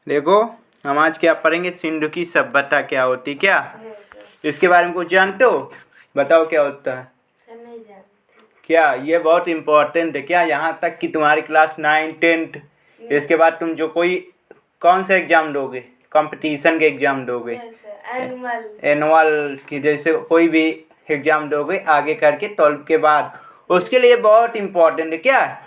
देखो हम आज क्या पढ़ेंगे, सिंधु की सभ्यता क्या होती, क्या इसके बारे में कुछ जानते हो? बताओ क्या होता है। नहीं जानते। क्या ये बहुत इम्पोर्टेंट है क्या? यहाँ तक कि तुम्हारी क्लास 9, 10 इसके बाद तुम जो कोई कौन सा एग्जाम दोगे, कंपटीशन के एग्जाम दोगे, एनुअल की जैसे कोई भी एग्जाम दोगे आगे करके 12 के बाद, उसके लिए बहुत इम्पोर्टेंट है। क्या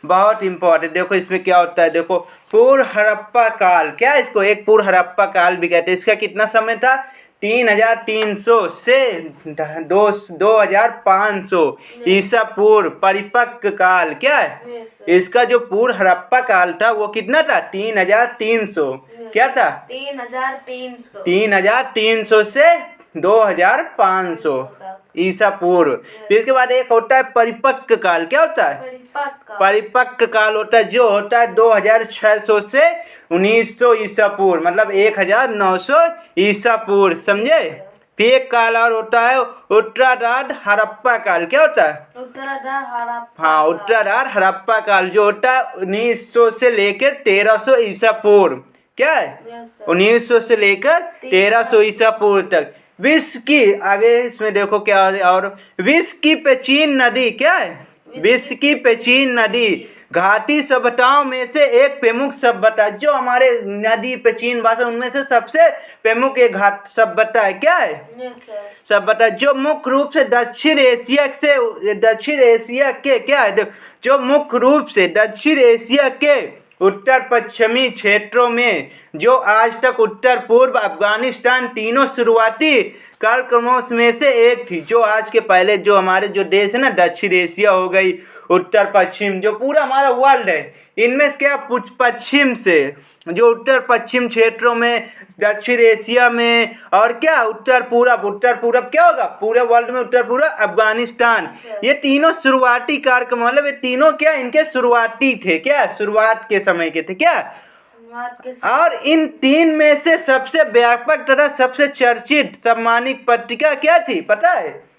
बहुत इम्पोर्टेंट। देखो इसमें क्या होता है, देखो पूर्व हड़प्पा काल, क्या इसको एक पूर्व हड़प्पा काल भी कहते हैं। इसका कितना समय था? 3300 से 2500 ईसा पूर्व परिपक्व काल। क्या है इसका जो पूर्व हड़प्पा काल था वो कितना था? 3300। क्या था? 3300 से 2500 ईसा पूर्व। फिर इसके बाद एक होता है परिपक्व काल। क्या होता है? परिपक्व काल होता है जो होता है 2600 से 1900 ईसा पूर्व, मतलब 1900 ईसा पूर्व, समझे। फिर एक काल और होता है उत्तरार्ध हड़प्पा काल। क्या होता है? उत्तरार्ध हड़प्पा काल जो होता है 1900 से लेकर 1300 ईसा पूर्व। क्या है? 1900 से लेकर 1300 ईसा पूर्व तक विश्व की, आगे इसमें देखो क्या है, और विश्व की प्राचीन नदी। क्या है? विश्व की प्राचीन नदी घाटी सभ्यताओं में से एक प्रमुख सभ्यता, जो हमारे नदी प्राचीन भाषा उनमें से सबसे प्रमुख एक घाट सभ्यता है। क्या है? सभ्यता जो मुख्य रूप से दक्षिण एशिया के क्या है, जो मुख्य रूप से दक्षिण एशिया के उत्तर पश्चिमी क्षेत्रों में, जो आज तक उत्तर पूर्व अफगानिस्तान तीनों शुरुआती कालक्रमों में से एक थी। जो आज के पहले जो हमारे जो देश है ना, दक्षिण एशिया हो गई, उत्तर पश्चिम, जो पूरा हमारा वर्ल्ड है, इनमें से क्या पश्चिम से जो उत्तर पश्चिम क्षेत्रों में, दक्षिण एशिया में, और क्या उत्तर पूरब क्या होगा पूरे वर्ल्ड में, उत्तर पूरब अफगानिस्तान, ये तीनों शुरुआती कार्यक्रम, मतलब ये तीनों क्या इनके शुरुआती थे। क्या शुरुआत के समय के थे। क्या और इन तीन में से सबसे व्यापक तथा सबसे चर्चित सम्मानित पत्रिका क्या थी पता है?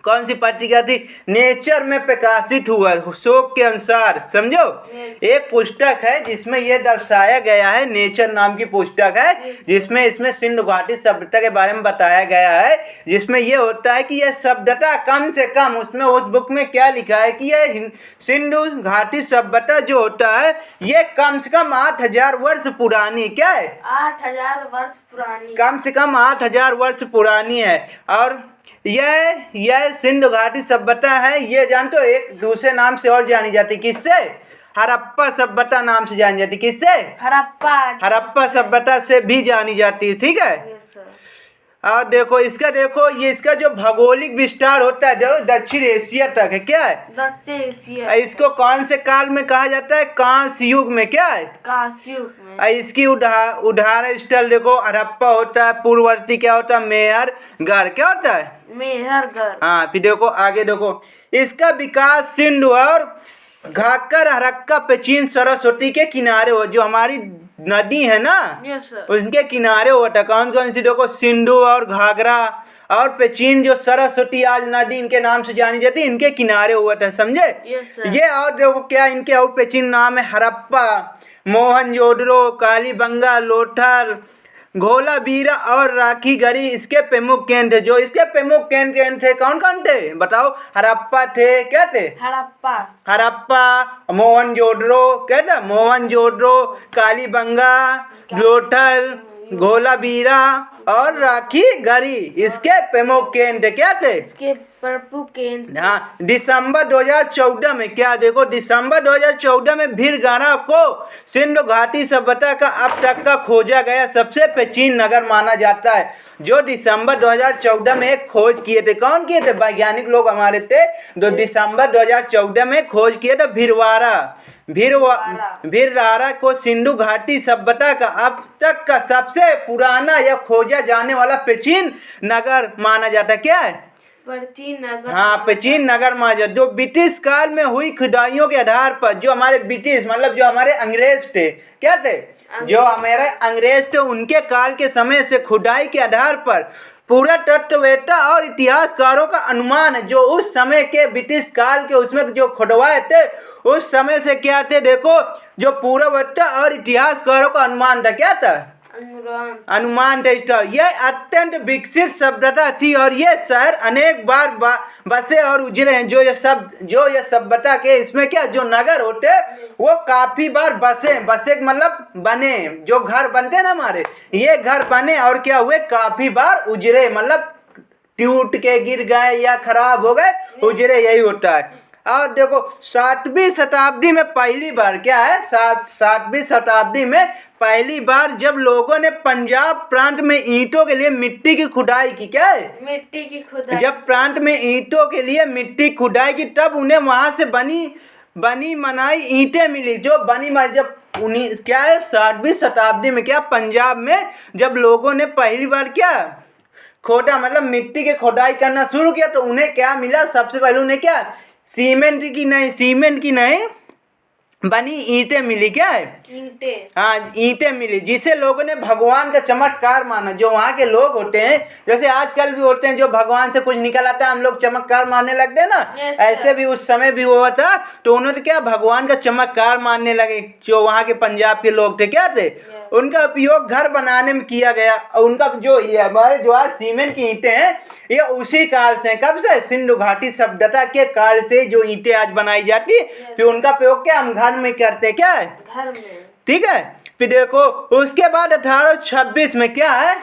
कौन सी पत्रिका थी? नेचर में प्रकाशित हुआ शोक के अनुसार, समझो। एक पुस्तक है जिसमें यह दर्शाया गया है, नेचर नाम की पुस्तक है, जिसमें इसमें सिंधु घाटी सभ्यता के बारे में बताया गया है, जिसमें यह होता है कि यह सभ्यता कम से कम, उसमें उस बुक में क्या लिखा है कि यह सिंधु घाटी सभ्यता जो होता है ये कम से कम 8000 वर्ष पुरानी। क्या है? 8000 वर्ष पुरानी, कम से कम 8000 वर्ष पुरानी है। और यह सिंधु घाटी सभ्यता है, ये जानते हो एक दूसरे नाम से और जानी जाती, किससे? हड़प्पा सभ्यता नाम से जानी जाती। किससे? हड़प्पा सभ्यता से भी जानी जाती है। ठीक है। और देखो ये इसका जो भौगोलिक विस्तार होता है देखो दक्षिण एशिया तक है। क्या है? दक्षिण एशिया। इसको कौन से काल में कहा जाता है? कांस्य युग में। क्या है? कांस्य युग में। इसकी उदाहरण स्थल देखो हड़प्पा होता है, पूर्ववर्ती क्या होता है? मेहरगढ़। क्या होता है? मेहरगढ़। हाँ, फिर देखो आगे देखो इसका विकास सिंधु और घाघर हड़प्पा प्राचीन सरस्वती के किनारे हो, जो हमारी नदी है ना उनके किनारे हुआ था। कौन कौन सी? देखो सिंधु और घाघरा और प्राचीन जो सरस्वती आज नदी इनके नाम से जानी जाती है, इनके किनारे हुआ था, समझे। ये और देखो क्या इनके और प्राचीन नाम है? हड़प्पा, मोहनजोदड़ो, कालीबंगा, लोथल, धोलावीरा और राखीगढ़ी इसके प्रमुख केंद्र। जो इसके प्रमुख केंद्र थे कौन कौन थे बताओ? हड़प्पा थे। क्या थे? हड़प्पा, मोहनजोदड़ो, क्या था? मोहनजोदड़ो, कालीबंगा, लोथल, धोलावीरा और राखीगढ़ी इसके प्रमुख केंद्र। क्या थे? इसके प्रमुख केंद्र। हाँ, दिसंबर 2014 में क्या देखो दिसंबर 2014 में भीलवाड़ा को सिंधु घाटी सभ्यता का अब तक का खोजा गया सबसे प्राचीन नगर माना जाता है। जो दिसंबर 2014 में एक खोज किए थे, कौन किए थे? वैज्ञानिक लोग हमारे थे, जो दिसंबर 2014 में खोज किए थे भीलवाड़ा को सिंधु घाटी सभ्यता का अब तक का सबसे पुराना या खोजा जाने वाला प्राचीन नगर माना जाता है। क्या है? प्राचीन नगर। हाँ, प्राचीन नगर माना, जो ब्रिटिश काल में हुई खुदाइयों के आधार पर, जो हमारे ब्रिटिश मतलब जो हमारे अंग्रेज थे। क्या थे? जो हमारे अंग्रेज थे उनके काल के समय से खुदाई के आधार पर पूरा तत्ववेत्ता और इतिहासकारों का अनुमान है, जो उस समय के ब्रिटिश काल के उसमें जो खुदवाए थे उस समय से क्या थे, देखो जो पुरातत्व और इतिहासकारों का अनुमान था, क्या था, अनुमान थे। यह अत्यंत विकसित सभ्यता थी और ये शहर अनेक बार बसे और उजड़े हैं। जो ये सभ्यता के इसमें क्या जो नगर होते वो काफी बार बसे मतलब बने, जो घर बनते ना हमारे, ये घर बने और क्या हुए, काफी बार उजड़े मतलब टूट के गिर गए या खराब हो गए, उजड़े, यही होता है। और देखो 7वीं शताब्दी में पहली बार क्या है, 7वीं शताब्दी में पहली बार जब लोगों ने पंजाब प्रांत में ईंटों के लिए मिट्टी की खुदाई की, क्या है, मिट्टी की खुदाई, जब प्रांत में ईंटों के लिए मिट्टी खुदाई की तब उन्हें वहां से बनी बनाई ईंटें मिली, जो जब क्या है 7वीं शताब्दी में क्या पंजाब में जब लोगों ने पहली बार क्या खोदा मतलब मिट्टी की खुदाई करना शुरू किया तो उन्हें क्या मिला, सबसे पहले उन्हें क्या सीमेंट की नहीं बनी ईंटें मिली, क्या है, ईंटें मिली, जिसे लोगों ने भगवान का चमत्कार माना। जो वहाँ के लोग होते हैं, जैसे आजकल भी होते हैं, जो भगवान से कुछ निकल आता है हम लोग चमत्कार मानने लगते हैं ना, ऐसे भी उस समय भी हुआ था। तो उन्होंने क्या भगवान का चमत्कार मानने लगे। जो वहाँ के पंजाब के लोग थे, क्या थे, उनका उपयोग घर बनाने में किया गया। और उनका जो हमारे जो आज सीमेंट की ईंटें हैं ये उसी काल से, कब से, सिंधु घाटी सभ्यता के काल से जो ईंटें आज बनाई जाती, फिर उनका प्रयोग क्या हम घर में करते, क्या है, घर में, ठीक है। फिर देखो उसके बाद 1826 में क्या है,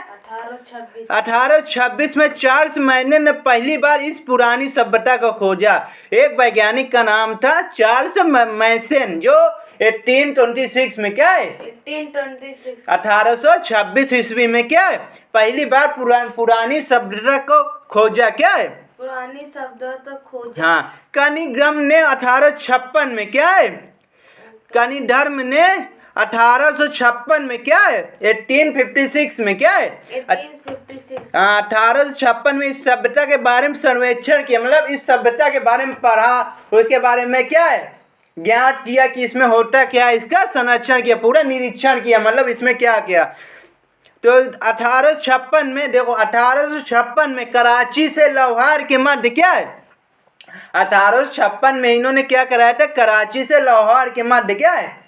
1826 में चार्ल्स मैनन ने पहली बार इस पुरानी सभ्यता को खोजा। एक वैज्ञानिक का नाम था चार्ल्स मैसन, जो 1826 में क्या है, 1826 ईस्वी में क्या है पहली बार पुरानी सभ्यता को खोजा, क्या है, पुरानी सभ्यता खोजा। हाँ, कनिंघम ने 1856 में क्या है, कनिंघम ने 1856 में क्या है, 1856 में क्या है, 1856 में इस सभ्यता के बारे में सर्वेक्षण किया, मतलब इस सभ्यता के बारे में पढ़ा, उसके बारे में क्या है ज्ञात किया कि इसमें होता क्या है, इसका संरक्षण किया, पूरा निरीक्षण किया, मतलब इसमें क्या किया। तो 1856 में देखो 1856 में कराची से लाहौर के मध्य क्या है, 1856 में इन्होंने क्या कराया था, कराची से लाहौर के मध्य क्या है,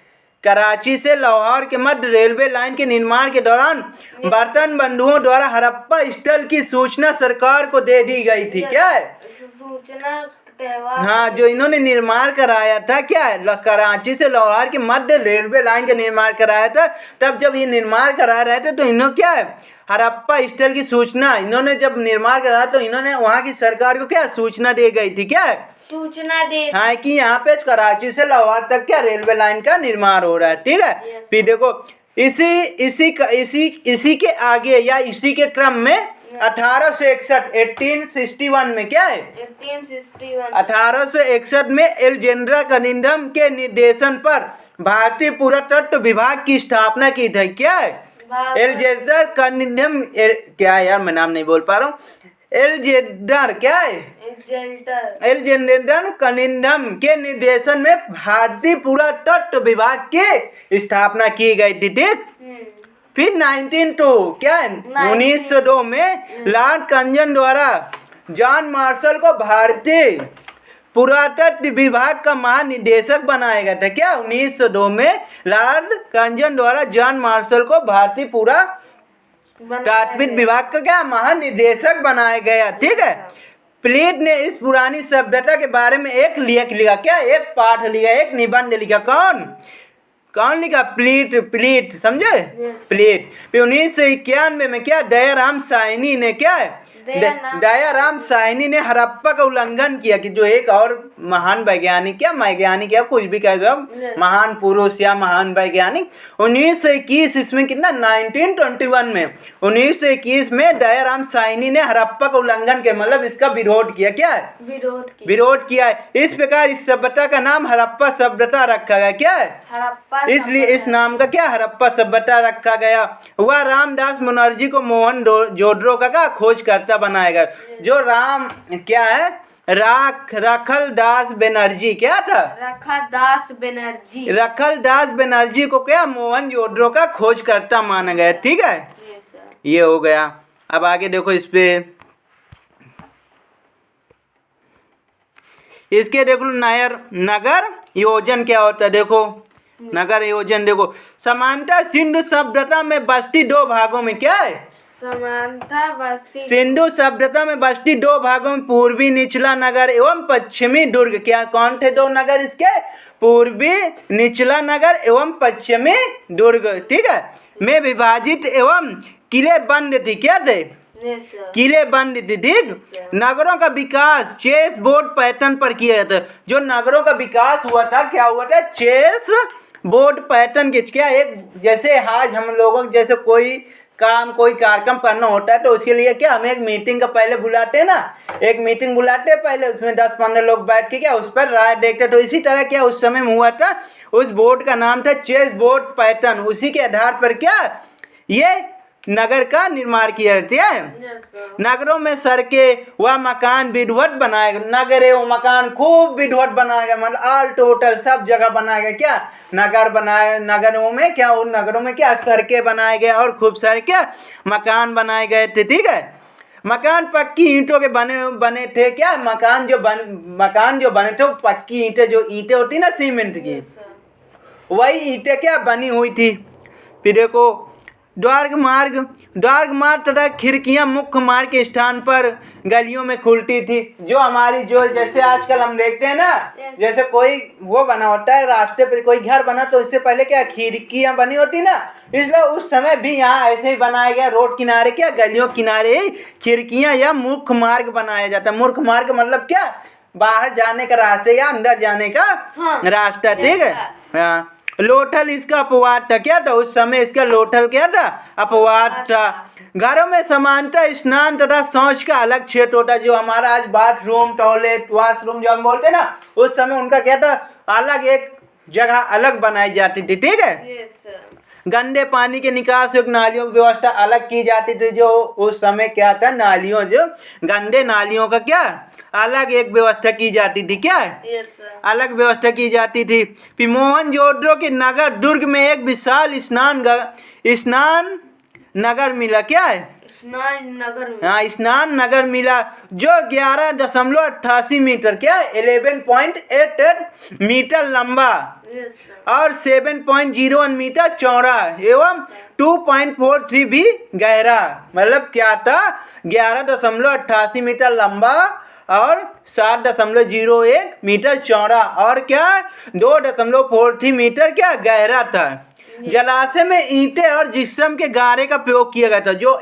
कराची से लाहौर के मध्य रेलवे लाइन के निर्माण के दौरान बर्तन बंधुओं द्वारा हड़प्पा स्थल की सूचना सरकार को दे दी गई थी, क्या है, सूचना, हाँ, जो इन्होंने निर्माण कराया था, क्या है, कराची से लाहौर के मध्य रेलवे लाइन का निर्माण कराया था। तब जब ये निर्माण करा रहे थे तो इन्होंने क्या है हड़प्पा स्थल की सूचना, इन्होंने जब निर्माण कराया तो इन्होंने वहाँ की सरकार को क्या सूचना दी गई थी, क्या है, सूचना दे, हाँ, कि यहाँ पे कराची से लाहौर तक क्या रेलवे लाइन का निर्माण हो रहा है, ठीक है। फिर देखो इसी के आगे या इसी के क्रम में 1861 में क्या है, 1861 में एलेक्जेंडर कनिंघम के निर्देशन पर भारतीय पुरातत्व विभाग की स्थापना की थी, क्या है, एलेक्जेंडर कनिंघम, क्या है यार मैं नाम नहीं बोल पा रहा हूँ, एलेक्जेंडर क्या है, एलेक्जेंडर कनिंघम के निर्देशन में भारतीय पुरातत्व विभाग की स्थापना की गई थी, ठीक। फिर 1902 में लॉर्ड कर्जन द्वारा जॉन मार्शल को भारतीय पुरातत्व विभाग का महानिदेशक बनाया गया था, क्या, 1902 में लॉर्ड कर्जन द्वारा जॉन मार्शल को भारतीय पुरातत्व विभाग का क्या महानिदेशक बनाया गया, ठीक है। प्लेट ने इस पुरानी सभ्यता के बारे में एक लेख लिखा, क्या, एक पाठ लिखा, एक निबंध लिखा, कौन लिखा, प्लेट समझे, प्लेट। फिर 1991 में क्या दयाराम साहनी ने क्या है, दयाराम साहनी ने हड़प्पा का उल्लंघन किया, कि जो एक और महान वैज्ञानिक या कुछ भी कह दो, महान पुरुष या महान वैज्ञानिक 1921 इसमें कितना 1921 में दयाराम साहनी ने हड़प्पा का उल्लंघन किया, मतलब इसका विरोध किया, क्या है, विरोध किया है। इस प्रकार इस सभ्यता का नाम हड़प्पा सभ्यता रखा गया, क्या है, इसलिए इस नाम का क्या हड़प्पा सभ्यता रखा गया। वह रामदास मुनर्जी को मोहन जोदड़ो का खोज करता बनाएगा। जो राम क्या है रखल दास बनर्जी, क्या था, रखल दास बनर्जी को क्या मोहन जोदड़ो का खोज करता माना गया, ठीक है। ये हो गया। अब आगे देखो इस पे, इसके देखो नगर योजन क्या होता है। देखो नगर योजन देखो, समानता सिंधु सभ्यता में बस्ती दो भागों में, क्या है समानता बस्ती सिंधु सभ्यता में बस्ती दो भागों में, पूर्वी निचला नगर एवं पश्चिमी दुर्ग। क्या कौन थे दो नगर इसके, पूर्वी निचला नगर एवं पश्चिमी दुर्ग, ठीक है, में विभाजित एवं किले बंद थी। क्या थे, Yes, sir. किले बंद थी, ठीक। नगरों का विकास चेस बोर्ड पैटर्न पर किया जाता है। जो नगरों का विकास हुआ था, क्या हुआ था, चेस बोर्ड पैटर्न के, क्या एक जैसे आज हम लोगों जैसे कोई काम कोई कार्यक्रम करना होता है तो उसके लिए क्या हम एक मीटिंग का पहले बुलाते हैं ना, एक मीटिंग बुलाते हैं पहले, उसमें 10-15 लोग बैठ के क्या उस पर राय देखते। तो इसी तरह क्या उस समय में हुआ था, उस बोर्ड का नाम था चेस बोर्ड पैटर्न। उसी के आधार पर क्या ये नगर का निर्माण किया जाता है। Yes, sir. नगरों में सड़कें व मकान विधिवत बनाए गए, नगर एवं मकान खूब विधिवत बनाया गया, मतलब ऑल टोटल सब जगह बनाया गया। क्या नगर बनाए, नगरों में क्या, उन नगरों में क्या सड़कें बनाए गए और खूब सारे क्या मकान बनाए गए थे, ठीक है। मकान पक्की ईंटों के बने थे। क्या मकान जो बने थे वो पक्की ईंटें, जो ईंटें होती ना सीमेंट की, Yes, sir. वही ईंटें क्या बनी हुई थी। फिर देखो द्वार मार्ग तथा खिड़कियां मुख्य मार्ग के स्थान पर गलियों में खुलती थी। जो हमारी जो जैसे आजकल हम देखते हैं ना, Yes. जैसे कोई वो बना होता है रास्ते पे, कोई घर बना तो इससे पहले क्या खिड़कियां बनी होती ना, इसलिए उस समय भी यहाँ ऐसे ही बनाया गया, रोड किनारे क्या गलियों किनारे ही खिड़कियां या मुख्य मार्ग बनाया जाता है। मुख्य मार्ग मतलब क्या, बाहर जाने का रास्ते या अंदर जाने का हाँ। रास्ता, ठीक है। Yes, हाँ, लोथल इसका अपवाद था। क्या था उस समय इसका लोथल क्या था, अपवाद था। घरों में समानता स्नान तथा शौच का अलग क्षेत्र होता है। जो हमारा आज बाथरूम टॉयलेट वॉशरूम जो हम बोलते हैं ना, उस समय उनका क्या था, अलग एक जगह अलग बनाई जाती थी, ठीक है। Yes, sir. गंदे पानी के निकास योग्य नालियों की व्यवस्था अलग की जाती थी। जो उस समय क्या था, नालियों, जो गंदे नालियों का क्या अलग एक व्यवस्था की जाती थी। क्या Yes, sir. अलग व्यवस्था की जाती थी। फिर मोहनजोदड़ो के नगर दुर्ग में एक विशाल स्नान नगर मिला। क्या है, स्नान नगर में हाँ स्नान नगर मिला, जो 11.88 मीटर, क्या 11.88 मीटर लंबा Yes, sir. और 7.01 मीटर चौड़ा एवं 2.43 भी गहरा। मतलब क्या था, 11.88 मीटर लंबा और 7.01 मीटर चौड़ा और क्या 2.43 मीटर क्या गहरा था। जलाशय में ईंटें और जिप्सम के गारे का प्रयोग किया गया था। जो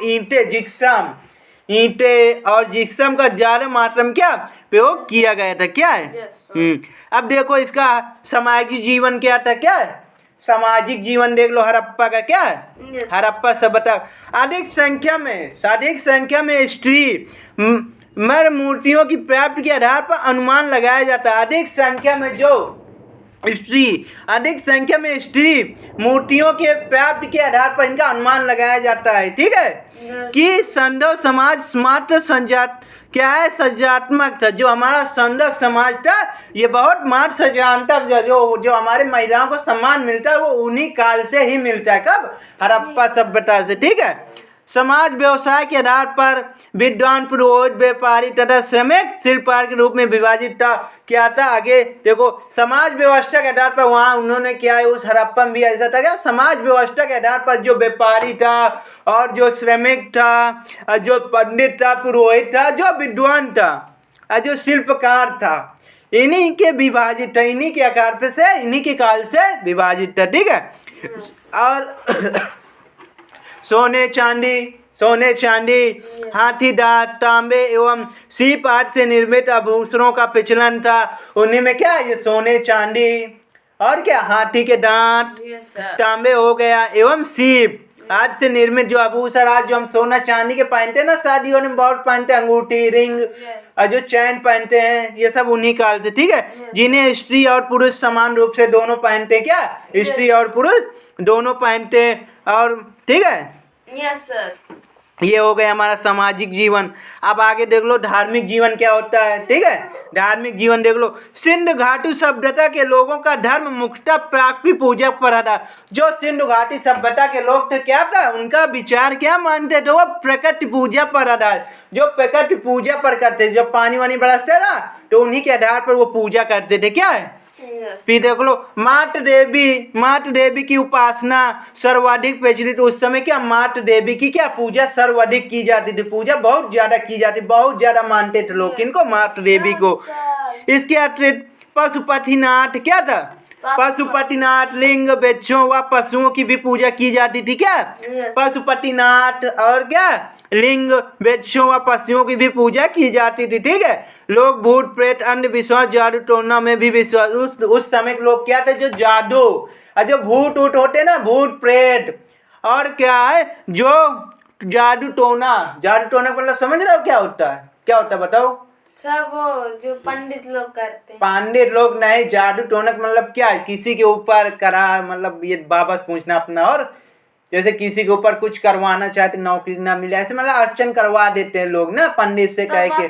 ईंटें और जिप्सम का ज्यादा मात्रा में क्या प्रयोग किया गया था। क्या है, Yes, sir. अब देखो इसका सामाजिक जीवन क्या था। क्या है, सामाजिक जीवन देख लो हड़प्पा का। क्या है, Yes. हड़प्पा सभ्यता अधिक संख्या में स्त्री मर मूर्तियों की प्राप्ति के आधार पर अनुमान लगाया जाता है। अधिक संख्या में स्त्री मूर्तियों के प्राप्ति के आधार पर इनका अनुमान लगाया जाता है, ठीक है। कि संधव समाज मात्र क्या है, सजात्मक था। जो हमारा संधव समाज था ये बहुत मात्र सजात्मक, जो हमारे महिलाओं को सम्मान मिलता है वो उन्हीं काल से ही मिलता है। कब, हड़प्पा सभ्यता से, ठीक है। समाज व्यवसाय के आधार पर विद्वान पुरोहित व्यापारी तथा श्रमिक शिल्पकार के रूप में विभाजित था। क्या था, आगे देखो समाज व्यवस्था के आधार पर वहाँ उन्होंने क्या है, उस हड़प्पा में भी ऐसा था। क्या समाज व्यवस्था के आधार पर जो व्यापारी था और जो श्रमिक था और जो पंडित था, पुरोहित था, जो विद्वान था और जो शिल्पकार था, इन्हीं के विभाजित था, इन्हीं के आकार पे से, इन्हीं के काल से विभाजित था, ठीक है। और सोने चांदी हाथी दांत तांबे एवं सीप आदि से निर्मित आभूषणों का प्रचलन था। उन्हीं में क्या, ये सोने चांदी और क्या हाथी के दांत Yes, sir. तांबे हो गया एवं सीप आदि से निर्मित जो आभूषण आज जो हम सोना चांदी के पहनते हैं ना, शादियों में बहुत पहनते हैं, अंगूठी रिंग और जो चैन पहनते हैं, ये सब उन्हीं काल से, ठीक है। जिन्हें स्त्री और पुरुष समान रूप से दोनों पहनते हैं। क्या, स्त्री और पुरुष दोनों पहनते हैं और ठीक है। Yes, sir. ये हो गया हमारा सामाजिक जीवन। अब आगे देख लो धार्मिक जीवन क्या होता है। ठीक है, धार्मिक जीवन देख लो। सिंधु घाटी सभ्यता के लोगों का धर्म मुख्यतः प्राकृतिक पूजा पर था। जो सिंधु घाटी सभ्यता के लोग थे क्या था, उनका विचार क्या मानते थे, वो प्रकृति पूजा पर आधार, जो प्रकृति पूजा पर करते थे। जब पानी वानी बरसता था तो उन्हीं के आधार पर वो पूजा करते थे। क्या है, फिर देख लो मात देवी की उपासना सर्वाधिक प्रचलित। उस समय क्या मात देवी की क्या पूजा सर्वाधिक की जाती थी, पूजा बहुत ज्यादा की जाती, बहुत ज्यादा मानते थे लोग किनको, मात देवी को। इसके अतिरिक्त पशुपतिनाथ क्या था, पशुपतिनाथ लिंग वृक्षों व पशुओं की भी पूजा की जाती थी। क्या, पशुपतिनाथ और क्या लिंग वृक्षों व पशुओं की भी पूजा की जाती थी। ठीक है, लोग भूत प्रेत अंधविश्वास जादू टोना में भी विश्वास। उस समय के लोग क्या थे, जो जादू और जो भूत ऊट होते ना, भूत प्रेत और क्या है जो जादू टोना मतलब समझ रहे हो क्या होता है, क्या होता है बताओ। सब वो जो पंडित लोग करते हैं। पंडित लोग नहीं, जादू टोनक मतलब क्या है, किसी के ऊपर करा, मतलब ये बाबा से पूछना अपना। और जैसे किसी के ऊपर कुछ करवाना चाहते, नौकरी ना मिले, ऐसे मतलब अर्चन करवा देते हैं लोग ना पंडित से कह के।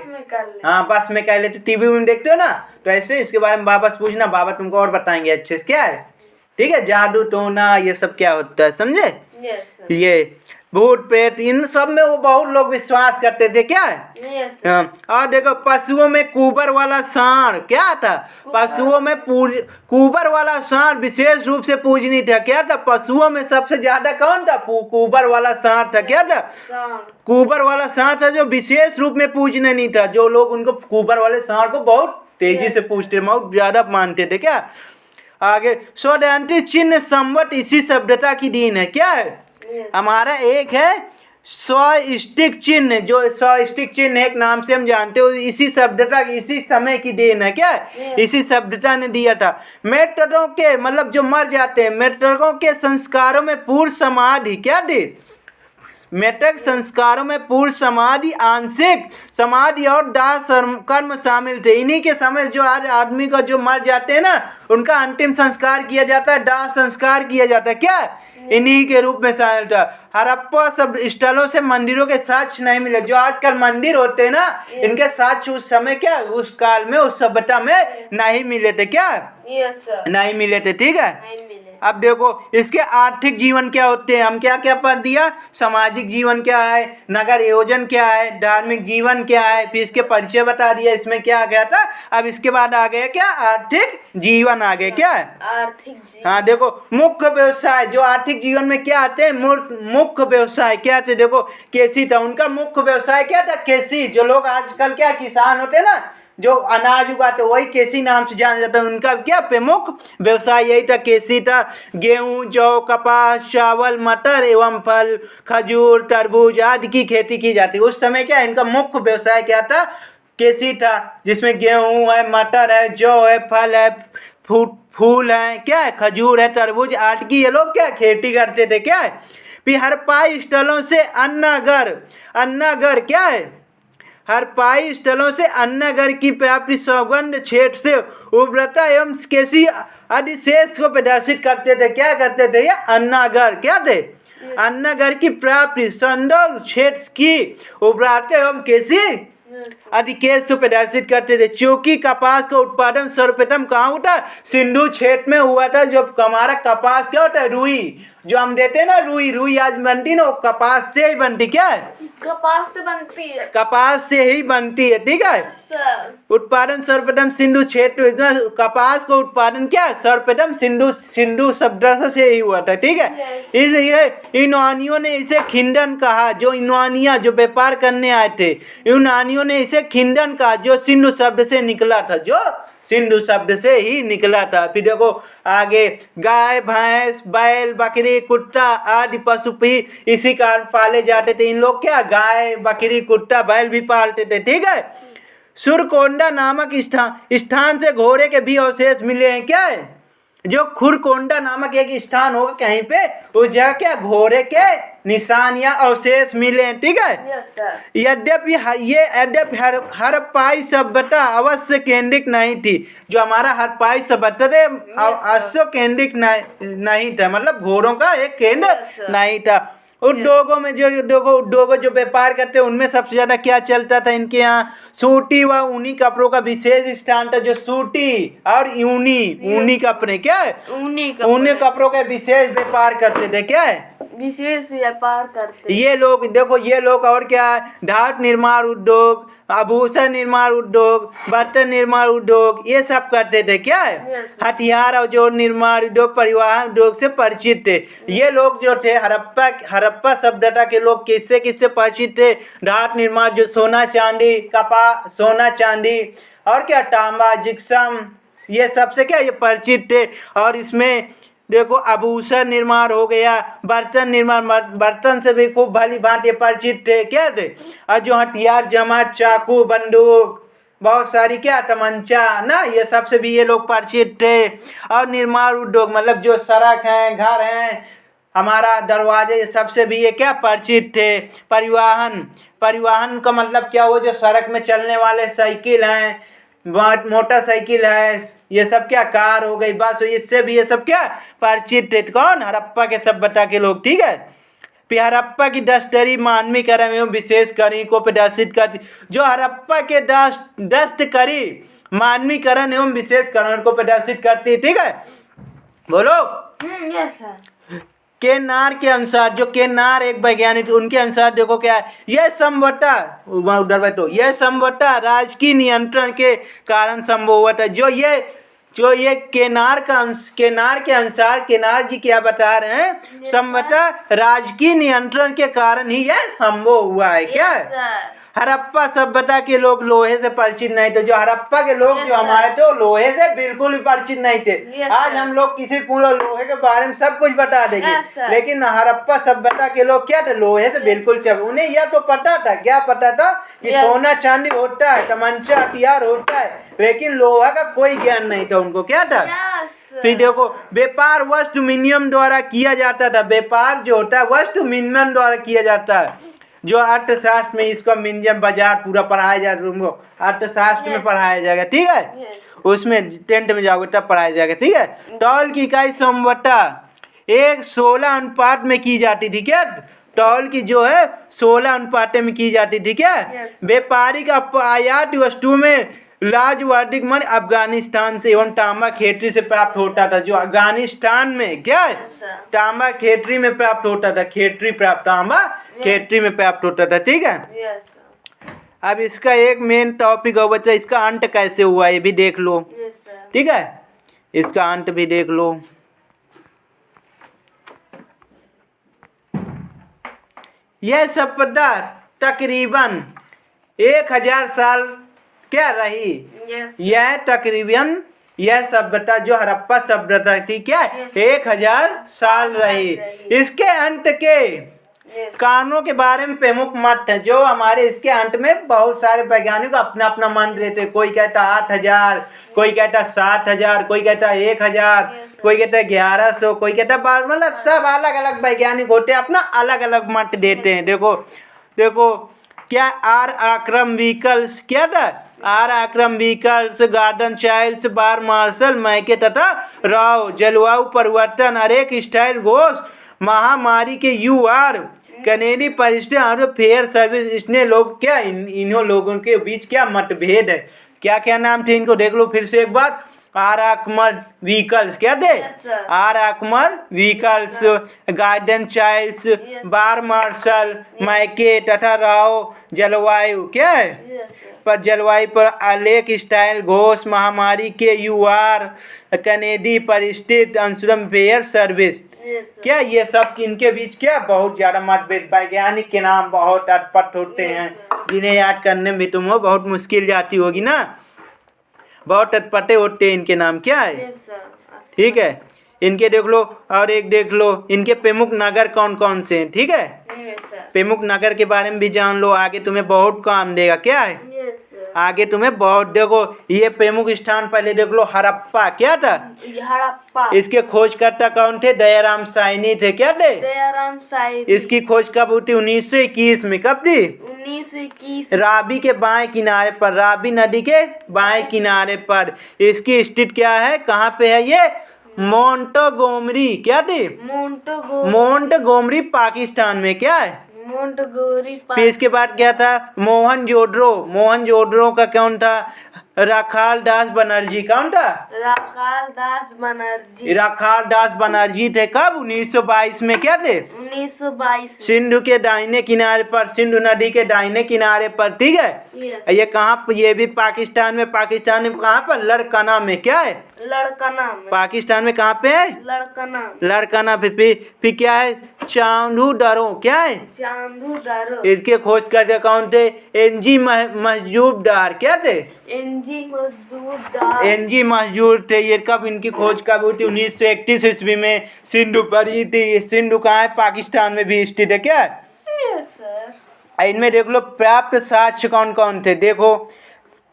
हाँ बस में कह लेते, टीवी में देखते हो ना, तो ऐसे इसके बारे में बाबा से पूछना, बाबा तुमको और बताएंगे अच्छे से क्या है। ठीक है, जादू टोना ये सब क्या होता है, समझे। ये भूत प्रेत इन सब में वो बहुत लोग विश्वास करते थे। क्या है, और देखो पशुओं में कुबर वाला सांड क्या था, पशुओं में कुबर वाला सांड विशेष रूप से पूजनीय था। क्या था, पशुओं में सबसे ज्यादा कौन था, कुबर वाला सांड था। क्या था, कुबर वाला सांड था जो विशेष रूप में पूजनीय नहीं था। जो लोग उनको कुबर वाले सांड को बहुत तेजी से पूजते, बहुत ज्यादा मानते थे। क्या आगे स्वदंती चिन्ह संवत इसी सभ्यता की दीन है। क्या है, हमारा एक है स्वस्तिक चिन्ह, जो स्वस्तिक चिन्ह एक नाम से हम जानते हो, इसी सभ्यता की इसी समय की देन है। क्या इसी सभ्यता ने दिया था। मृतकों के मतलब जो मर जाते हैं, मृतकों के संस्कारों में पूर्ण समाधि क्या दी, मृतक संस्कारों में पूर्ण समाधि, आंशिक समाधि और दाह कर्म शामिल थे। इन्हीं के समय जो आज आदमी का जो मर जाते हैं ना, उनका अंतिम संस्कार किया जाता है, दाह संस्कार किया जाता है। क्या इन्हीं के रूप में शामिल था। हड़प्पा सब स्थलों से मंदिरों के साक्ष्य नहीं मिले। जो आजकल मंदिर होते हैं ना, इनके साक्ष्य उस समय क्या उस काल में उस सभ्यता में नहीं मिले थे। क्या नहीं मिले थे। ठीक है, अब देखो इसके आर्थिक जीवन क्या होते हैं, हम क्या क्या पढ़ दिया, सामाजिक जीवन क्या है, नगर योजना क्या है, धार्मिक जीवन क्या है, फिर इसके परिचय बता दिया, इसमें क्या आ गया था। अब इसके बाद आ गया क्या, आर्थिक जीवन आ गया। क्या है, आर्थिक जीवन। हाँ देखो मुख्य व्यवसाय, जो आर्थिक जीवन में क्या आते हैं, मुख्य व्यवसाय क्या थे। देखो कृषि था, उनका मुख्य व्यवसाय क्या था, कृषि। जो लोग आजकल क्या किसान होते हैं ना, जो अनाज उगाते वही कृषि नाम से जाना जाता है। उनका क्या प्रमुख व्यवसाय यही था, कृषि था। गेहूं, जौ, कपास, चावल, मटर एवं फल, खजूर, तरबूज आदि की खेती की जाती है। उस समय क्या इनका मुख्य व्यवसाय क्या था, कृषि था, जिसमें गेहूं है, मटर है, जौ है, फल है, फूल है, क्या है, खजूर है, तरबूज आदि की ये लोग क्या खेती करते थे। क्या है, फिर हड़प्पाई स्थलों से अन्नागर क्या है, हड़प्पाई स्थलों से अन्नगर की प्राप्ति सौगंध क्षेत्र से उभरता एवं कृषि अधिशेष को प्रदर्शित करते थे। क्या करते थे ये अन्नगर क्या थे, अन्नगर की प्राप्ति सौगंध क्षेत्र की उभराते एवं कृषि अधिकेश को प्रदर्शित करते थे। चूंकि कपास का उत्पादन सर्वप्रथम कहाँ होता है, सिंधु क्षेत्र में हुआ था। जो हमारा कपास क्या होता है, रुई, जो हम देते हैं ना, रुई आज बनती ना, कपास से ही बनती। क्या है, कपास से बनती है, कपास से ही बनती है। ठीक है, उत्पादन सर्वप्रथम सिंधु क्षेत्र, कपास का उत्पादन क्या सर्वप्रथम सिंधु शब्द से ही हुआ था। ठीक है, इसलिए यूनानियों ने इसे खिंडन कहा। जो यूनानिया जो व्यापार करने आए थे, यूनानियों ने इसे खिंडन कहा, जो सिंधु शब्द से निकला था, जो सिंधु शब्द से ही निकला था। फिर देखो आगे गाय, भैंस, बैल, बकरी, कुत्ता आदि पशु भी इसी कारण पाले जाते थे। इन लोग क्या गाय, बकरी, कुत्ता, बैल भी पालते थे। ठीक है, सुरकोंडा नामक स्थान से घोड़े के भी अवशेष मिले हैं। क्या है, जो खुरकोंडा नामक एक स्थान होगा कहीं पे, उस जगह क्या घोड़े के निशान या अवशेष मिले हैं। ठीक है, यद्यपि हड़प्पाई सभ्यता अवश्य केंद्रित नहीं थी। जो हमारा हड़प्पाई सभ्यता थे अवश्य केंद्रित नहीं था, मतलब घोड़ों का एक केंद्र नहीं था। उद्योगों में जो उद्योगों जो व्यापार करते हैं उनमें सबसे ज्यादा क्या चलता था इनके यहाँ? सूती व ऊनी कपड़ों का विशेष स्थान था। जो सूती और ऊनी कपड़े क्या है? ऊनी कपड़ों का विशेष व्यापार करते थे। क्या है? विशेष व्यापार करते। ये लोग देखो, ये लोग और क्या है? धातु निर्माण उद्योग, आभूषण निर्माण उद्योग, बर्तन निर्माण उद्योग, ये सब करते थे। क्या है? हथियार और जो निर्माण उद्योग, परिवहन उद्योग से परिचित थे। ये लोग जो थे हड़प्पा सभ्यता के लोग किससे परिचित थे? धातु निर्माण, जो सोना चांदी और क्या तांबा जिप्सम, ये सबसे क्या ये परिचित थे। और इसमें देखो आभूषण निर्माण हो गया, बर्तन निर्माण, बर्तन से भी खूब भली भांति परिचित थे। क्या थे? और जो हथियार जमा, चाकू, बंदूक, बहुत सारी क्या तमंचा ना, ये सबसे भी ये लोग परिचित थे। और निर्माण उद्योग मतलब जो सड़क हैं, घर हैं, हमारा दरवाजे, ये सबसे भी ये क्या परिचित थे। परिवहन का मतलब क्या? वो जो सड़क में चलने वाले साइकिल हैं, मोटरसाइकिल है, ये सब क्या कार हो गई, बस, इससे भी ये सब क्या परिचित थे। कौन? हड़प्पा के सभ्यता के लोग। ठीक है। फिर हड़प्पा की दस्तकारी मानवीकरण एवं विशेष करी को प्रदर्शित करती। जो हड़प्पा के दस्तकारी मानवीकरण एवं विशेषकरण को प्रदर्शित करती। ठीक है, बोलो। Yes sir. केनार के अनुसार, जो केनार एक वैज्ञानिक, उनके अनुसार देखो क्या है, यह संभवतः उधर बैठो, यह संभवतः राजकीय नियंत्रण के कारण संभव हुआ था। जो ये केनार के अनुसार केनार जी क्या बता रहे हैं? संभवतः राजकीय नियंत्रण के कारण ही यह संभव हुआ है। क्या है? हड़प्पा सभ्यता के लोग लोहे से परिचित नहीं थे। जो हड़प्पा के लोग जो हमारे थे वो लोहे से बिल्कुल भी परिचित नहीं थे। आज हम लोग किसी पूरा लोहे के बारे में सब कुछ बता देंगे, लेकिन हड़प्पा सभ्यता के लोग क्या थे? लोहे से बिल्कुल उन्हें यह तो पता था, क्या पता था कि सोना चांदी होता है, तमंचा हथियार होता है, लेकिन लोहा का कोई ज्ञान नहीं था उनको। क्या था? फिर देखो, व्यापार वस्तु विनिमय द्वारा किया जाता था। व्यापार जो होता है वस्तु विनिमय द्वारा किया जाता है। जो अर्थशास्त्र में इसका विनिमय बाजार पूरा पढ़ाया जाएगा, अर्थशास्त्र में पढ़ाया जाएगा। ठीक है, उसमें 10th में जाओगे तब पढ़ाया जाएगा। ठीक है। तौल की इकाई संवटा 1:16 अनुपात में की जाती थी। क्या? तौल की जो है 16 अनुपात में की जाती थी। क्या? व्यापारिक आयात वस्तु में लाजवार्डिक मन अफगानिस्तान से एवं तांबा खेतरी से प्राप्त होता था। जो अफगानिस्तान में क्या है? तांबा खेतरी में प्राप्त होता था। तांबा खेतरी में प्राप्त होता था। ठीक है। अब इसका एक मेन टॉपिक हो बच्चा, इसका अंत कैसे हुआ ये भी देख लो। ठीक है, इसका अंत भी देख लो। यह सभ्यता तकरीबन 1000 साल क्या रही? यह तकरीबन यह सभ्यता जो हड़प्पा सभ्यता थी क्या 1000 साल रही। इसके अंत के कारणों के बारे में प्रमुख मत है। जो हमारे इसके अंत में बहुत सारे वैज्ञानिक अपना अपना मन देते। कोई कहता 8000, कोई कहता 7000, कोई कहता 1000, कोई कहता 1100, कोई कहता 12, मतलब सब अलग अलग वैज्ञानिक होते हैं, अपना अलग अलग मत देते हैं। देखो क्या आर आक्रम व्हीकल्स क्या था? आर आक्रम व्हीकल्स, गार्डन चाइल्ड्स, बार मार्शल, मैके तथा राव, जलवायु परिवर्तन, अरेक स्टाइल घोष, महामारी के UR, कनेडी परिस्थिति और फेयर सर्विस। इसने लोग क्या इन्हों लोगों के बीच क्या मतभेद है? क्या क्या नाम थे इनको देख लो फिर से एक बार। आर आकमर व्हीकल्स क्या थे? आर आकमर व्हीकल्स, गार्डन चाइल्ड्स, बार मार्शल, मैके तथा राव, जलवायु क्या है पर जलवायु पर अलेक स्टाइल घोष, महामारी के UR, कनेडी परिस्थिति अंशुरम फेयर सर्विस। क्या ये सब इनके बीच क्या बहुत ज्यादा मतभेद। वैज्ञानिक के नाम बहुत अटपट होते हैं, जिन्हें याद करने में तुम बहुत मुश्किल जाती होगी ना, बहुत अटपटे होते हैं इनके नाम। क्या है? ठीक है, इनके देख लो और एक देख लो इनके प्रमुख नगर कौन कौन से हैं। ठीक है, प्रमुख नगर के बारे में भी जान लो, आगे तुम्हें बहुत काम देगा। क्या है? आगे तुम्हें बहुत। देखो ये प्रमुख स्थान पहले देख लो, हड़प्पा क्या था? हड़प्पा। इसके खोजकर्ता कौन थे? दयाराम साहनी थे। क्या थे? दयाराम साहनी। इसकी खोज कब हुई थी? 1921 में। कब थी? 1921। रावी के बाएं किनारे पर, रावी नदी के बाएं किनारे पर इसकी स्थिति क्या है? कहाँ पे है ये? मोंटगोमरी क्या थी? मोंटगोमरी पाकिस्तान में क्या है? मोंटगोमरी फिर इसके बाद क्या था? मोहनजोदड़ो का कौन था? राखाल दास बनर्जी। कौन था? राखाल दास बनर्जी थे। कब? 1922 में क्या थे? 1922 सिंधु के दाहिने किनारे पर, सिंधु नदी के दाहिने किनारे पर, ठीक है। Yes. ये कहाँ पर? ये भी पाकिस्तान में कहाँ पर? लड़कना में। क्या है? लड़कना में। पाकिस्तान में कहाँ पे है? लड़कना पे। फिर क्या है? चांदू दारो। क्या है? चांदू दारो। इसके खोज करते कौन थे? एनजी महजूबदार। क्या थे? एनजी महजूर थे। ये कब इनकी खोज कब हुई थी? 1931 ईस्वी में सिंधु पर ही थी। सिंधु कहाँ है? पाकिस्तान में भी स्थित है। क्या है? Yes, sir. इनमें देख लो प्राप्त साक्ष्य कौन कौन थे। देखो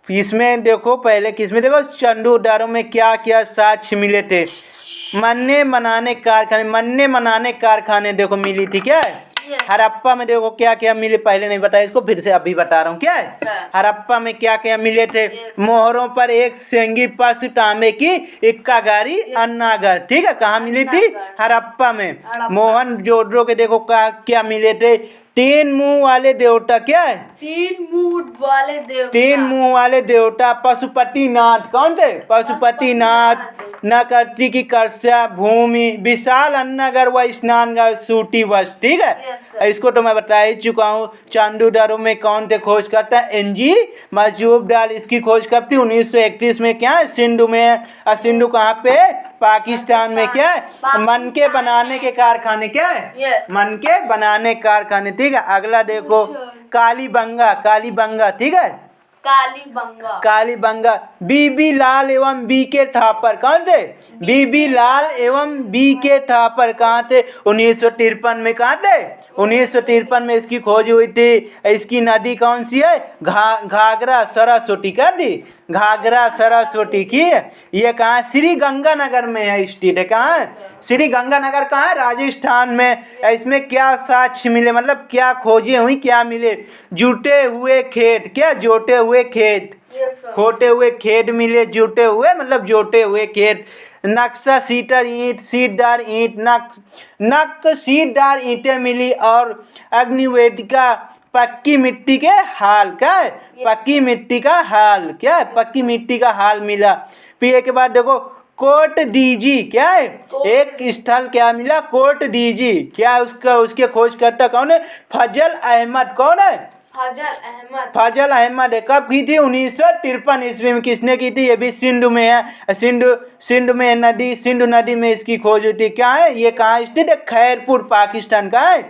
इसमें देखो, पहले किसमें देखो, चंडूदारों में क्या क्या साक्ष्य मिले थे। मन्ने बनाने कारखाने देखो मिली थी। क्या है? Yes. हड़प्पा में देखो क्या क्या मिले, पहले नहीं बताया इसको, फिर से अभी बता रहा हूँ। क्या है? Sir. हड़प्पा में क्या क्या मिले थे? Yes. मोहरों पर एक सेंगी पशु तांबे की इक्का गारी अन्नागर। ठीक है, कहाँ मिली थी? हड़प्पा में। मोहनजोदड़ो के देखो क्या मिले थे? 3 मुंह वाले देवता। क्या है? 3 मुंह वाले देवता। 3 मुंह वाले देवता पशुपतिनाथ। कौन थे? पशुपतिनाथ। न करती की कर्षा भूमि विशाल अन्नगर व स्नानगर सूटी वश। ठीक है। Yes, sir. इसको तो मैं बता ही चुका हूँ। चांदूदारों में कौन थे खोज करता? एनजी महजूबदार। इसकी खोज कब थी? 1931 में। क्या है? सिंधु में है। और सिंधु कहाँ पे? पाकिस्तान में। क्या है? मन के बनाने के कारखाने। क्या है? Yes. मन के बनाने कारखाने। ठीक है। अगला देखो कालीबंगा। ठीक है। कालीबंगा बीबी लाल एवं बी के ठापर। कौन थे? बीबी लाल एवं बी के ठापर कहाँ थे? 1953 में। कहाँ थे? 1953 में इसकी खोज हुई थी। इसकी नदी कौन सी है? घाघरा सरस्वती। क्या थी? घाघरा सरस्वती की। ये कहाँ? श्री गंगानगर में है स्थित है। कहाँ है? श्री गंगानगर कहाँ है? राजस्थान में। इसमें क्या साक्ष्य मिले, मतलब क्या खोजें हुई, क्या मिले? जुटे हुए खेत। क्या? जोटे हुए खेत। खोटे हुए खेत मिले। जुटे हुए मतलब जोटे हुए खेत। नक्शा सीटर ईंट, सीटदार ईंट, सीटदार ईंटें मिली। और अग्निवेदिका पक्की मिट्टी के हाल। क्या है? पक्की मिट्टी का हाल। क्या है? पक्की मिट्टी का हाल मिला। फिर के बाद देखो कोट डीजी। क्या है? एक स्थल क्या मिला? कोट डीजी। क्या उसके खोजकर्ता कौन है? फजल अहमद। कौन है? फजल अहमद है। कब की थी? 1953 ईस्वी में। किसने की थी? ये भी सिंधु में है। सिंधु में नदी, सिंधु नदी में इसकी खोज हुई थी। क्या है? ये कहाँ स्थित है? खैरपुर पाकिस्तान। कहाँ है?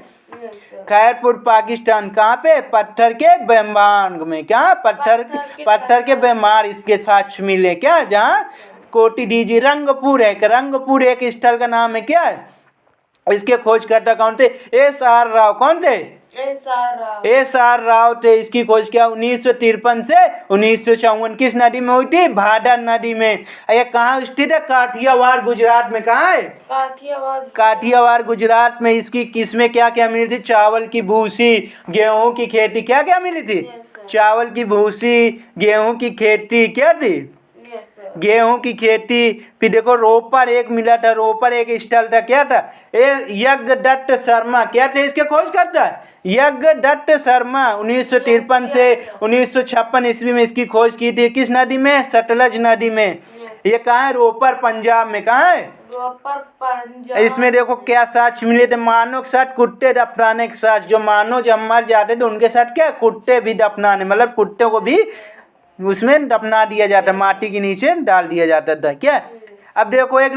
खैरपुर पाकिस्तान। कहाँ पे? पत्थर के ब्रह्मांड में। क्या? पत्थर के ब्रह्मांड इसके साक्ष्य मिले। क्या? जहाँ कोटी डीजी। रंगपुर एक स्थल का नाम है। क्या है? इसके खोजकर्ता कौन थे? SR राव। कौन थे? SR राव थे। इसकी खोज क्या? 1953 से 1954 किस नदी में हुई थी? भादर नदी में। ये कहाँ स्थित है? काठियावाड़ गुजरात में। कहाँ है? काठियावाड़ गुजरात में। इसकी किसमें क्या क्या मिली थी? चावल की भूसी, गेहूं की खेती। क्या क्या मिली थी? चावल की भूसी, गेहूं की खेती। क्या थी? गेहूं की खेती। फिर देखो रोपर एक मिला था। रोपर एक स्थल था। क्या था? यज्ञ दत्त शर्मा। क्या थे इसके खोज करता? यज्ञ दत्त शर्मा। 1953 से 1956 ईस्वी में इसकी खोज की थी। किस नदी में? सतलज नदी में। ये कहाँ है? रोपर पंजाब में। कहाँ है? इसमें देखो क्या साक्ष्य मिले थे? मानव के साथ कुत्ते दफनाने के साथ। जो मानव जब मर जाते थे उनके साथ क्या? कुत्ते भी दफनाने, मतलब कुत्ते को भी उसमें दफना दिया जाता, माटी के नीचे डाल दिया जाता था। क्या? अब देखो एक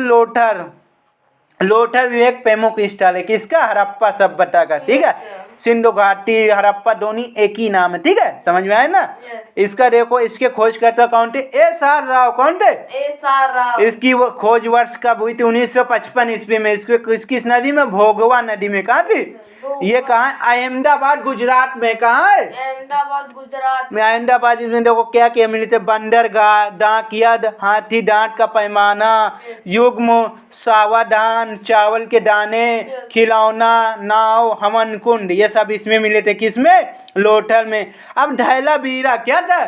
लोथर भी एक प्रमुख स्थल है। किसका? हड़प्पा सभ्यता का। ठीक है। सिंधु घाटी, हड़प्पा दोनों एक ही नाम है। ठीक है, समझ में आया ना? इसका देखो इसके खोजकर्ता कौन थे? SR राव। कौन थे? SR राव। इसकी वो खोज वर्ष कब हुई थी? 1955 ईस्वी में। किस नदी में? भोगवा नदी में। कहाँ थी? ये कहाँ? अहमदाबाद गुजरात में। कहाँ है? अहमदाबाद गुजरात में। अहमदाबाद में देखो क्या क्या मिले थे? बंदरगाह, डाक यद, हाथी दांत का पैमाना, युग्म, सावधान, चावल के दाने, खिलौना, नाव, हवन कुंड। ये सब इसमें मिले थे। किसमें? लोथल में। अब धैला बीरा। क्या था?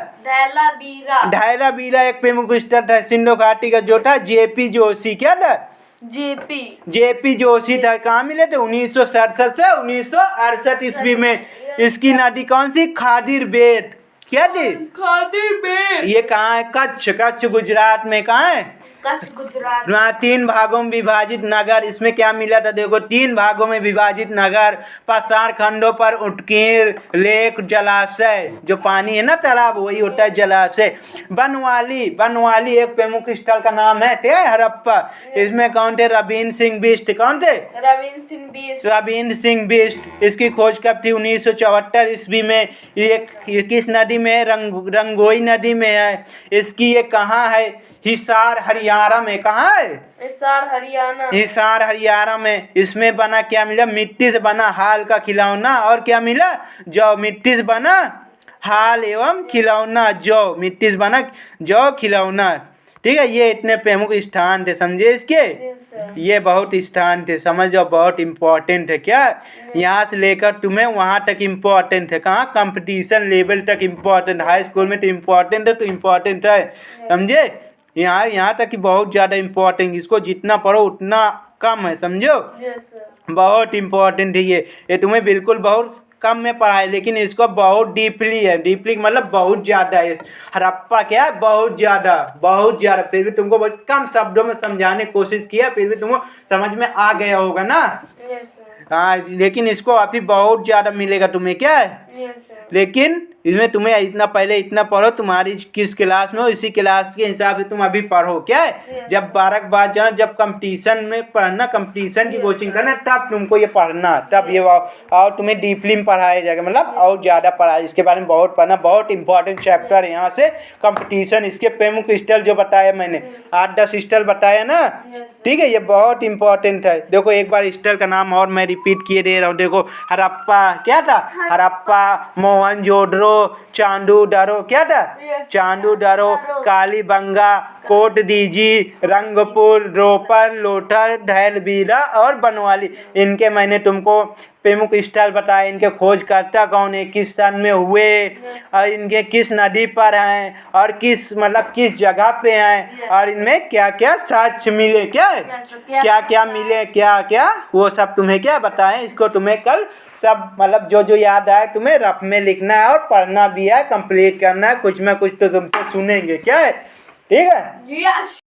धैला बीरा एक प्रमुख स्थल था सिंधु घाटी का। जो था JP जोशी। क्या था? जेपी जोशी था। कहाँ मिले थे? 1967 से 1968 ईस्वी में। इसकी नदी कौन सी? खादिर बेट। क्या थी? खादिर बेट। ये कहाँ है? कच्छ गुजरात में। कहाँ है? कच्छ गुजरात। 3 भागों में विभाजित नगर। इसमें क्या मिला था? देखो 3 भागों में विभाजित नगर, पसार खंडों पर उत्कीर्ण लेक, जलाशय, जो पानी है ना तालाब, वही होता है जलाशय। बनवाली एक प्रमुख स्थल का नाम है। क्या है? हड़प्पा। इसमें कौन थे? रविंद्र सिंह बिष्ट। कौन थे? रविंद्र सिंह बिष्ट। इसकी खोज कब थी? 1974 ईस्वी में। ये किस नदी में है? रंगोई नदी में है। इसकी ये कहाँ है? हिसार हरियाणा में। कहाँ है? हिसार हरियाणा में। इसमें बना क्या मिला? मिट्टी से बना हाल का खिलौना। और क्या मिला? जौ। मिट्टी से बना हाल एवं खिलौना। जौ। मिट्टी से बना जौ खिलौना। ठीक है, ये इतने प्रमुख स्थान थे, समझे इसके? ये बहुत स्थान थे, समझ जाओ, बहुत इम्पोर्टेंट है। क्या? यहाँ से लेकर तुम्हें वहाँ तक इम्पोर्टेंट है। कहाँ? कंपटीशन लेवल तक इम्पोर्टेंट। हाई स्कूल में तो इम्पोर्टेंट है, तो इम्पोर्टेंट है, समझे? यहाँ तक कि बहुत ज़्यादा इम्पोर्टेंट। इसको जितना पढ़ो उतना कम है, समझो? बहुत इम्पोर्टेंट है ये तुम्हें बिल्कुल बहुत कम में पढ़ा है, लेकिन इसको बहुत डीपली है। डीपली मतलब बहुत ज़्यादा है। हड़प्पा क्या है? बहुत ज़्यादा। फिर भी तुमको बहुत कम शब्दों में समझाने की कोशिश किया, फिर भी तुमको समझ में आ गया होगा ना? हाँ, लेकिन इसको अभी बहुत ज़्यादा मिलेगा तुम्हें। क्या है? लेकिन इसमें तुम्हें इतना पहले इतना पढ़ो, तुम्हारी किस क्लास में हो इसी क्लास के हिसाब से तुम अभी पढ़ो। क्या है? जब 12 के बाद जाना, जब कंपटीशन में पढ़ना, कंपटीशन की कोचिंग करना, तब तुमको ये पढ़ना, तब ये और तुम्हें डीपली में पढ़ाया जाएगा, मतलब और ज़्यादा पढ़ा, इसके बारे में बहुत पढ़ना। बहुत इंपॉर्टेंट चैप्टर है यहाँ से कंपटीशन। इसके प्रमुख स्थल जो बताया मैंने, 8-10 स्थल बताया ना, ठीक है? ये बहुत इंपॉर्टेंट है। देखो एक बार स्थल का नाम और मैं रिपीट किए दे रहा हूँ। देखो हड़प्पा क्या था? हड़प्पा, मोहनजोदड़ो, चांदूडरो। क्या था? चांदूडरो, कालीबंगा, कोट दीजी, रंगपुर, रोपर, लोथर, धैलवीरा और बनवाली। इनके मैंने तुमको प्रमुख स्थल बताए। इनके खोजकर्ता कौन है, किस सन में हुए, और इनके किस नदी पर हैं, और किस जगह पे हैं, और इनमें क्या क्या साक्ष्य मिले। क्या क्या मिले, क्या वो सब तुम्हें क्या बताएं। इसको तुम्हें कल सब मतलब जो याद आए तुम्हें रफ में लिखना है और पढ़ना भी है, कंप्लीट करना है। कुछ में कुछ तो तुमसे सुनेंगे। क्या है? ठीक है?